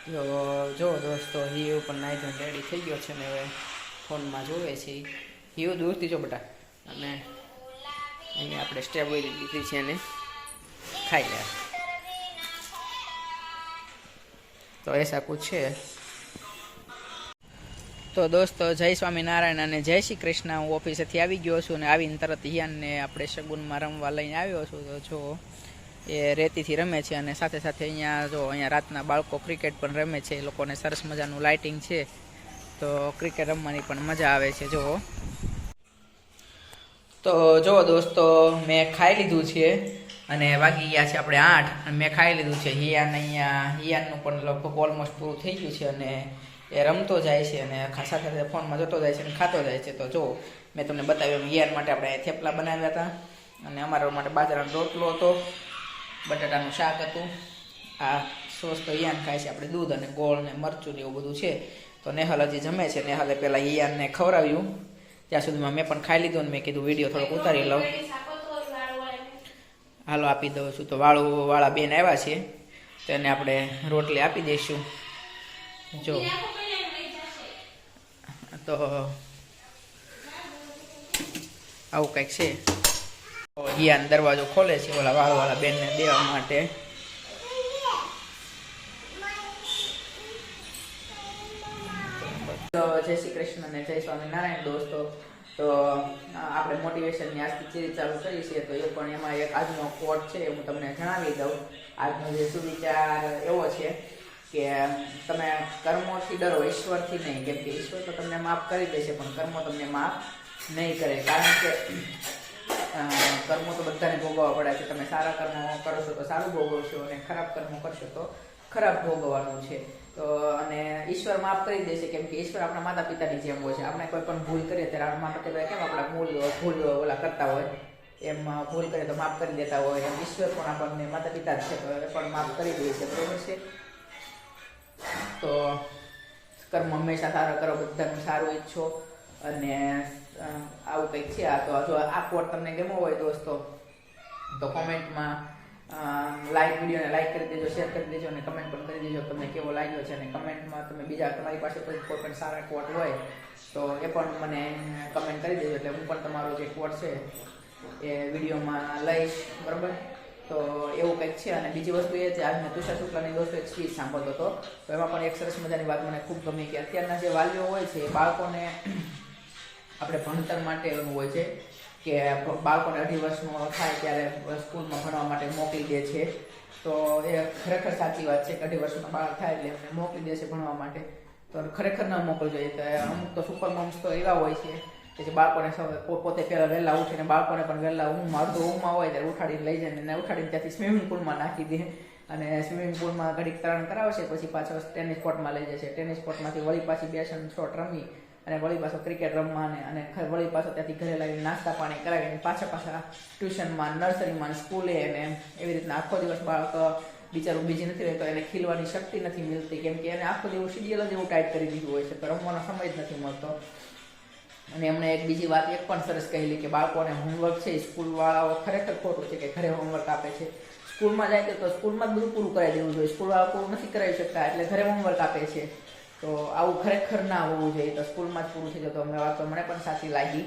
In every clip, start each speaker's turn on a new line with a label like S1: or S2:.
S1: જો દોસ્તો હિયુ પણ નાઈ ધોઈને રેડી થઈ ગયો છે ને હવે ફોનમાં જોવે છે. હિયુ દૂરથી જો બેટા. અને અહીંયા આપણે સ્ટ્રોબેરી લીધી છે અને ખાઈ લે. તો એસા કુછ છે. તો દોસ્તો જય સ્વામિનારાયણ અને જય શ્રી કૃષ્ણ. હું ઓફિસેથી આવી ગયો છું અને આવીને તરત હિયાનને આપણે શગુનમાં રમવા લઈને આવ્યો છું. તો જો એ રેતીથી રમે છે અને સાથે સાથે અહીંયા રાતના બાળકો ક્રિકેટ પણ રમે છે. એ લોકોને સરસ મજાનું લાઇટિંગ છે તો ક્રિકેટ રમવાની પણ મજા આવે છે. જો દોસ્તો મેં ખાઈ લીધું છે અને વાગી ગયા છે આપણે 8 અને મેં ખાઈ લીધું છે. હિયાનનું પણ લગભગ ઓલમોસ્ટ પૂરું થઈ ગયું છે અને એ રમતો જાય છે અને સાથે સાથે ફોનમાં જોતો જાય છે અને ખાતો જાય છે. તો જો મેં તમને બતાવ્યું હિયાન માટે આપણે થેપલા બનાવ્યા હતા અને અમારા માટે બાજરાનો રોટલો હતો, બટાટાનું શાક હતું. આ સોસ તો હિયાન ખાય છે, આપણે દૂધ અને ગોળ ને મરચું ને એવું બધું છે. તો નેહલ હજી જમે છે. નેહલે પહેલાં હિયાનને ખવડાવ્યું, ત્યાં સુધીમાં મેં પણ ખાઈ લીધું અને મેં કીધું વિડીયો થોડોક ઉતારી લઉં. હાલો આપી દઉં છું. તો વાળા બેન આવ્યા છે તો એને આપણે રોટલી આપી દઈશું. જો તો આવું કંઈક છે. હિયાન દરવાજો ખોલે છે ઓલા વાળવાળા બેનને દેવા માટે. તો જય શ્રી કૃષ્ણ અને જય સ્વામિનારાયણ દોસ્તો. તો આપણે મોટિવેશનની આજથી સિરીઝ ચાલુ કરી છે. તો એ પણ એમાં એક આજનો કોટ છે, હું તમને જણાવી દઉં. આજનો જે સુવિચાર એવો છે કે તમે કર્મોથી ડરો, ઈશ્વરથી નહીં. કેમ કે ઈશ્વર તો તમને માફ કરી દેશે પણ કર્મો તમને માફ નહીં કરે. કારણ કે કર્મો તો બધાને ભોગવવા પડે છે. તમે સારા કર્મો કરશો તો સારું ભોગવશો અને ખરાબ કર્મો કરશો તો ખરાબ ભોગવવાનું છે. તો અને ઈશ્વર માફ કરી દેશે કેમ કે ઈશ્વર આપણા માતા પિતાની જેમ હોય છે. આપણે કોઈ પણ ભૂલ કરીએ ત્યારે આપણા માતા પિતા કેમ આપણા ભૂલ ઓલા કરતા હોય એમ ભૂલ કરીએ તો માફ કરી દેતા હોય એમ ઈશ્વર પણ આપણને માતા પિતા જ છે તો એ પણ માફ કરી દે છે. બરોબર છે. તો કર્મ હંમેશા સારા કરો, બધાનું સારું ઈચ્છો અને આવું કંઈક છે. તો જો આ કોડ તમને ગમો હોય દોસ્તો તો કોમેન્ટમાં વિડીયોને લાઈક કરી દેજો, શેર કરી દેજો અને કમેન્ટ પણ કરી દેજો તમને કેવો લાગ્યો છે. અને કમેન્ટમાં તમે બીજા તમારી પાસે કોઈ પણ સારા કોડ હોય તો એ પણ મને કમેન્ટ કરી દેજો એટલે હું પણ તમારો જે કોડ છે એ વિડીયોમાં લઈશ. બરાબર. તો એવું કંઈક છે. અને બીજી વસ્તુ એ છે, આજ મેં તુષાર શુક્લાની દોસ્તો એક સ્પીચ સાંભળતો હતો તો એમાં પણ એક સરસ મજાની વાત મને ખૂબ ગમી કે અત્યારના જે વાલીઓ હોય છે એ બાળકોને આપણે ભણતર માટે એવું હોય છે કે બાળકોને 2.5 વર્ષનો થાય ત્યારે સ્કૂલમાં ભણવા માટે મોકલી દે છે. તો એ ખરેખર સાચી વાત છે કે 2.5 વર્ષનો બાળક થાય એટલે એમને મોકલી દે છે ભણવા માટે. તો ખરેખર ન મોકલવું જોઈએ. તો અમુક તો સુપર મોમ્સ તો એવા હોય છે કે જે બાળકોને પોતે પહેલાં વહેલા ઉઠીને બાળકોને પણ વહેલા ઊંઘમાં હોય ત્યારે ઉઠાડીને લઈ જાય અને ઉઠાડીને ત્યાંથી સ્વિમિંગ પુલમાં નાખી દે અને સ્વિમિંગ પુલમાં ઘડીક તરણ કરાવશે, પછી પાછો ટેનિસ કોર્ટમાં લઈ જશે. ટેનિસ કોર્ટમાંથી વળી પાછી 2 શોટ રમી અને વળી પાછો ક્રિકેટ રમવાને અને વળી પાછો ત્યાંથી ઘરે લાવીને નાસ્તા પાણી કરાવીને પાછા ટ્યુશનમાં, નર્સરીમાં, સ્કૂલે અને એવી રીતના આખો દિવસ બાળક બિચારું બીજી નથી રહેતો, એને ખીલવાની શક્તિ નથી મળતી કેમ કે એને આખો દિવસ શિડ્યુલ જ એવું ટાઈટ કરી દીધું હોય છે તો રમવાનો સમય જ નથી મળતો. અને એમણે એક બીજી વાત એક પણ સરસ કહેલી કે બાળકોને હોમવર્ક છે સ્કૂલવાળાઓ ખરેખર ખોટું છે કે ઘરે હોમવર્ક આપે છે. સ્કૂલમાં જાય તો સ્કૂલમાં જ બધું પૂરું કરાવી દેવું જોઈએ. સ્કૂલવાળા પૂરું નથી કરાવી શકતા એટલે ઘરે હોમવર્ક આપે છે. તો આવું ખરેખર ના હોવું જોઈએ. તો સ્કૂલમાં જ પૂરું થઈ જતો અમને વાત તો મને પણ સાચી લાગી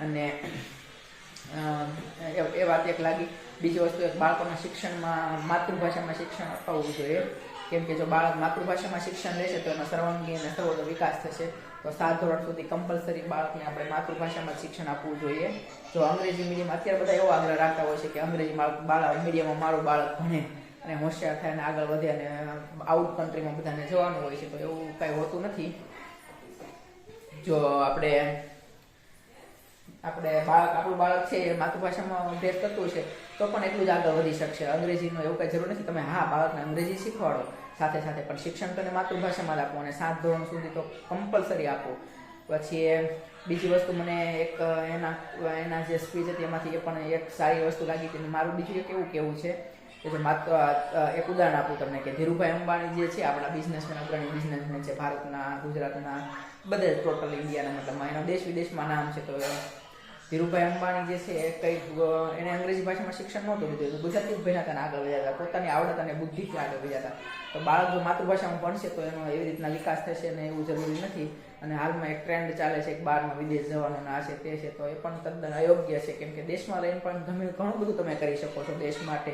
S1: અને એ વાત એક લાગી. બીજી વસ્તુ એક બાળકોના શિક્ષણમાં માતૃભાષામાં શિક્ષણ અપાવવું જોઈએ કેમ કે જો બાળક માતૃભાષામાં શિક્ષણ લેશે તો એનો સર્વાંગી અને સર્વોદય વિકાસ થશે. તો 7 ધોરણ સુધી કમ્પલસરી બાળકને આપણે માતૃભાષામાં શિક્ષણ આપવું જોઈએ. જો અંગ્રેજી મીડિયમ અત્યારે બધા એવો આગ્રહ રાખતા હોય છે કે અંગ્રેજી મીડિયમમાં મારું બાળક ભણે અને હોશિયાર થાય અને આગળ વધે અને આઉટ કન્ટ્રીમાં બધાને જવાનું હોય છે તો એવું કાંઈ હોતું નથી. જો આપણું બાળક છે એ માતૃભાષામાં અભ્યાસ કરતું છે તો પણ એટલું જ આગળ વધી શકશે. અંગ્રેજીનો એવું કંઈ જરૂર નથી. તમે બાળકને અંગ્રેજી શીખવાડો સાથે સાથે પણ શિક્ષણ તો માતૃભાષામાં જ આપો અને 7 ધોરણ સુધી તો કમ્પલસરી આપો. પછી બીજી વસ્તુ મને એક એના જે સ્પીચ હતી એમાંથી એ પણ એક સારી વસ્તુ લાગી હતી. મારું બીજું એક એવું કહેવું છે કે એક ઉદાહરણ આપું તમને કે ધીરુભાઈ અંબાણી જે છે આપણા બિઝનેસમેન, અગ્રણી બિઝનેસમેન છે ભારતના, ગુજરાતના, બધે ટોટલ ઇન્ડિયાના મતલબમાં એના દેશ વિદેશમાં નામ છે. તો ધીરુભાઈ અંબાણી જે છે એ કંઈક એને અંગ્રેજી ભાષામાં શિક્ષણ નહોતું લીધું, ગુજરાતી જ ભણ્યા હતા અને આગળ વધ્યા હતા, પોતાની આવડત અને બુદ્ધિથી આગળ વધ્યા હતા. તો બાળક જો માતૃભાષામાં ભણશે તો એનો એવી રીતના વિકાસ થશે ને એવું જરૂરી નથી. અને હાલમાં એક ટ્રેન્ડ ચાલે છે કે બહારમાં વિદેશ જવાનો આ છે તે છે, તો એ પણ તદ્દન અયોગ્ય છે, કેમ કે દેશમાં રહીને પણ ઘણું બધું તમે કરી શકો છો દેશ માટે.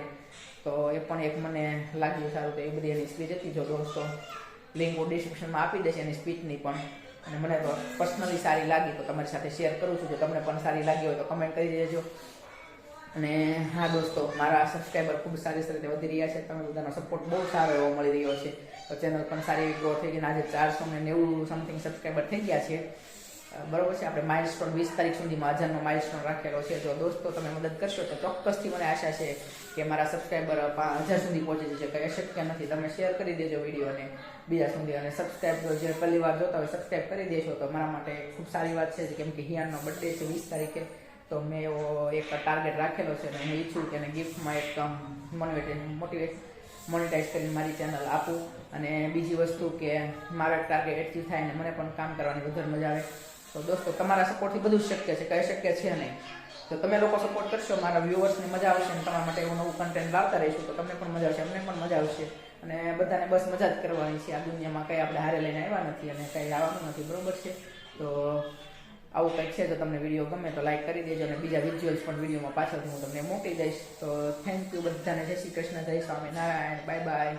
S1: તો એ પણ એક મને લાગ્યું સારું. તો એ બધી એની સ્પીચ હતી. જો દોસ્તો લિંક હું ડિસ્ક્રિપ્શનમાં આપી દઈશ એની સ્પીચની પણ, અને મને તો પર્સનલી સારી લાગી તો તમારી સાથે શેર કરું છું. જો તમને પણ સારી લાગી હોય તો કમેન્ટ કરી દેજો. અને હા દોસ્તો, મારા સબસ્ક્રાઈબર ખૂબ સારી રીતે વધી રહ્યા છે. તમે બધાનો સપોર્ટ બહુ સારો એવો મળી રહ્યો છે. તો ચેનલ પણ સારી ગ્રો થઈ ગઈ. આજે 490 સમથિંગ સબસ્ક્રાઈબર થઈ ગયા છે. બરોબર છે. આપણે માઇલસ્ટોન 20 તારીખ સુધીમાં 1000નો માઇલસ્ટોન રાખેલો છે. જો દોસ્તો તમે મદદ કરશો તો ચોક્કસથી મને આશા છે કે મારા સબસ્ક્રાઈબર 1000 સુધી પહોંચી જશે. કંઈ અશક્ય નથી. તમે શેર કરી દેજો વિડીયોને બીજા સુધી. અને સબસ્ક્રાઈબ જે પહેલી વાર જોતા હોય સબસ્ક્રાઈબ કરી દેશો તો મારા માટે ખૂબ સારી વાત છે. કેમ કે હિયાનનો બર્થડે છે 20 તારીખે. તો મેં એવો એક ટાર્ગેટ રાખેલો છે અને હું ઈચ્છું કે એને ગિફ્ટમાં એક મોનેટાઈઝ કરીને મારી ચેનલ આપું. અને બીજી વસ્તુ કે મારા ટાર્ગેટ એચીવ થાય ને મને પણ કામ કરવાની વધારે મજા આવે. તો દોસ્તો તમારા સપોર્ટથી બધું જ શક્ય છે, કંઈ શક્ય છે નહીં. તો તમે લોકો સપોર્ટ કરશો, મારા વ્યુઅર્સને મજા આવશે અને તમારા માટે એવું નવું કન્ટેન્ટ લાવતા રહીશું તો તમને પણ મજા આવશે, અમને પણ મજા આવશે. અને બધાને બસ મજા જ કરવાની છે. આ દુનિયામાં કંઈ આપણે હારે લઈને આવ્યા નથી અને કંઈ લાવવાનું નથી. બરોબર છે. તો આવું કંઈક છે. તો તમને વિડીયો ગમે તો લાઈક કરી દેજો અને બીજા વિઝ્યુઅલ્સ પણ વિડીયોમાં પાછળથી હું તમને મોકલી દઈશ. તો થેન્ક યુ બધાને. જય શ્રી કૃષ્ણ, જય સ્વામિનારાયણ, બાય બાય.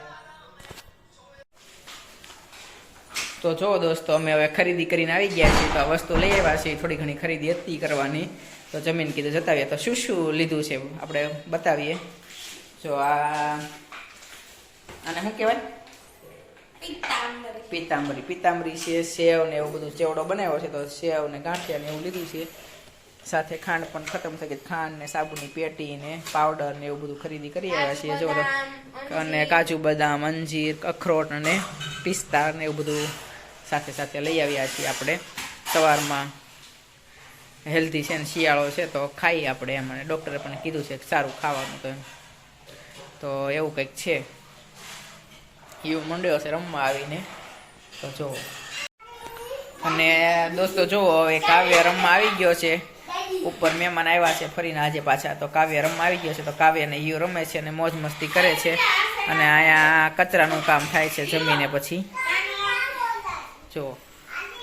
S1: તો જો દોસ્તો અમે હવે ખરીદી કરીને આવી ગયા છીએ. તો આ વસ્તુ લઈ આવ્યા છીએ. થોડી ઘણી ખરીદી હતી કરવાની, તો જમીન કીધું જતાવીએ. તો શું શું લીધું છે આપણે બતાવીએ. જો આને શું કહેવાય? પિતાંબરી છે, સેવ ને એવું બધું ચેવડો બનાવ્યો છે. તો સેવ ને ગાંઠિયા ને એવું લીધું છે. સાથે ખાંડ પણ ખતમ થઈ ગઈ. ખાંડ ને સાબુની પેટી ને પાવડર ને એવું બધું ખરીદી કરી આવ્યા છીએ. જો અને કાજુ બદામ, અંજીર, અખરોટ અને પિસ્તા ને એવું બધું સાથે સાથે લઈ આવ્યા છીએ. આપણે સવારમાં હેલ્ધી છે ને શિયાળો છે તો ખાઈએ આપણે એમ. અને ડૉક્ટરે પણ કીધું છે કે સારું ખાવાનું. તો એવું કંઈક છે. યુ મંડ્યો છે રમવા આવીને. તો જુઓ. અને દોસ્તો જુઓ, હવે કાવ્ય રમવા આવી ગયો છે. ઉપર મહેમાન આવ્યા છે ફરીને આજે પાછા. તો કાવ્ય રમવા આવી ગયો છે. તો કાવ્ય ને યુ રમે છે અને મોજ મસ્તી કરે છે. અને અહીંયા કચરાનું કામ થાય છે જમીને પછી. જો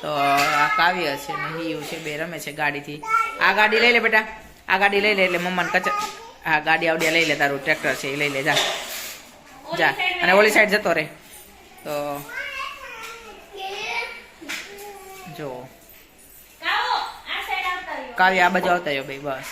S1: તો આ કાવ્ય છે ને હિયુ છે, બે રમે છે ગાડીથી. આ ગાડી લઈ લે બેટા, આ ગાડી લઈ લે એટલે મમ્માને કચરા. હા ગાડી આવડિયા લઈ લે, તારું ટ્રેક્ટર છે એ લઈ લે, જા જા. અને ઓલી સાઈડ જતો રહે. તો જો કાવ્ય આ બાજુ આવતા રહ્યો ભાઈ, બસ.